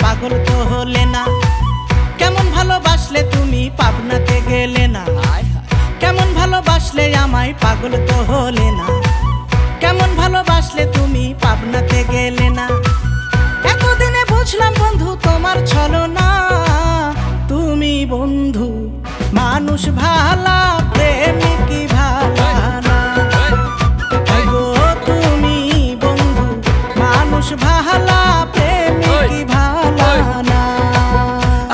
পাগল তো হলে না। কেমন ভালোবাসলে তুমি পাবনাতে গেলে না। কেমন ভালোবাসলে আমায় পাগল তো হলে না। কেমন ভালোবাসলে তুমি পাবনাতে গেলে না। এতদিনে বুঝলাম বন্ধু তোমার ছলনা। তুমি বন্ধু মানুষ ভালা, প্রেমিক ভালা না। গো তুমি বন্ধু মানুষ ভালা, প্রেমিক ভালা না।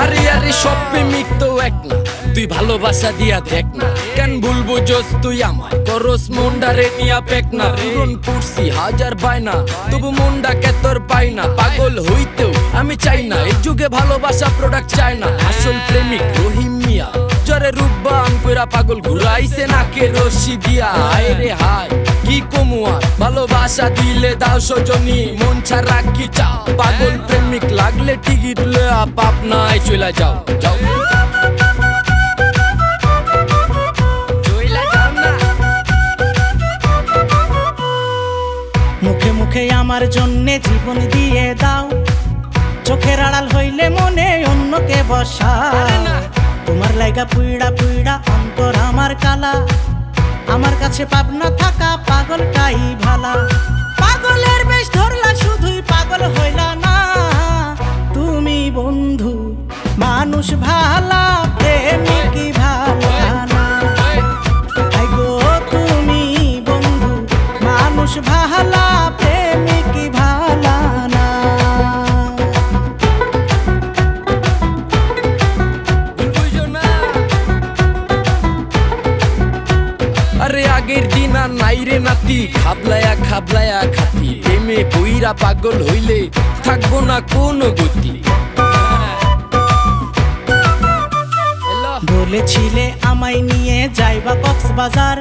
আরে আরে সব প্রেমিক তো এক না, তুই ভালোবাসা দিয়া দেখ না। কেন ভুলবো জোস তুই আমায় করস মন্ডারে নিয়া পেক না। পূরণ করছি হাজার বায়না, তবু মনটাকে তোর পাই না। পাগল হইতেও আমি চাই না, এই যুগে ভালোবাসা প্রোডাক্ট চাই না। আসল প্রেমিক রহিম মিয়া, জরে রূপবান কইরা পাগল ঘুরাইছে নাকে রশি দিয়া। হায় রে হায় কি কমু আর, ভালোবাসা দিলে দাও সজনী, মন ছাড়া কি চাও। পাগল প্রেমিক লাগলে টিকিট লয়া পাবনায় চলে যাও যাও। মুখে মুখে আমার জন্যে জীবন দিয়ে দাও, চোখের আড়াল হইলে মনে অন্যকে বসা। তোমার লাইগা পুইড়া পুইড়া অন্তর আমার কালা, আমার কাছে পাবনা থাকা পাগলটাই ভালা। পাগলের বেশ ধরলা শুধুই পাগল হইলা না। তুমি বন্ধু মানুষ ভালা, প্রেমিক ভালা না। গো তুমি বন্ধু মানুষ ভালা, প্রেমিক ভালা না। আরে আগের দিন আর নাই রে নাতি, খাবলায়া খাবলায়া খাতি। প্রেমে বইরা পাগল হইলে থাকবো না কোনো গতি। বলেছিলে আমায় নিয়ে যাইবা কক্সবাজার,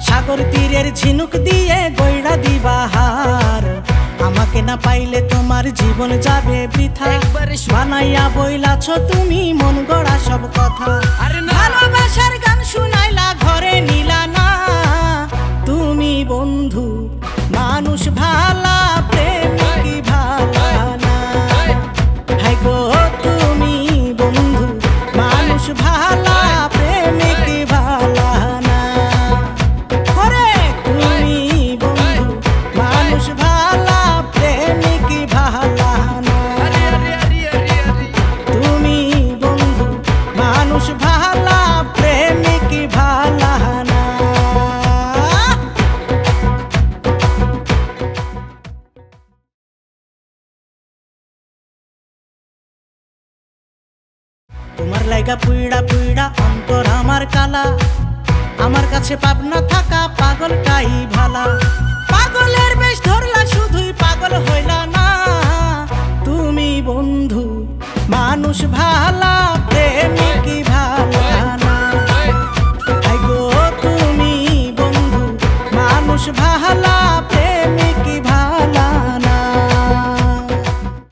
সাগর তীরের ঝিনুক দিয়ে গইড়া দিবা হার। আমাকে না পাইলে তোমার জীবন যাবে বৃথা। বানাইয়া বইলাছ তুমি মন গড়া সব কথা। ভালোবাসার গান শুনাইলা ঘরে নিলা না। তুমি বন্ধু মানুষ ভালা, প্রেমিক ভালা না। হাই গো তুমি বন্ধু মানুষ ভালা, প্রেমিক ভালা না। ওরে তুমি বন্ধু মানুষ ভালা, প্রেমিক ভালা না। তুমি বন্ধু মানুষ ভালা, প্রেমিক ভালা না। তোমার লাইগা পুইড়া পুইড়া অন্তর আমার কালা, আমার কাছে পাবনা থাকা পাগলটাই ভালা। পাগলের বেশ ধরলা শুধুই পাগল হইলা না। তুমি বন্ধু মানুষ ভালা,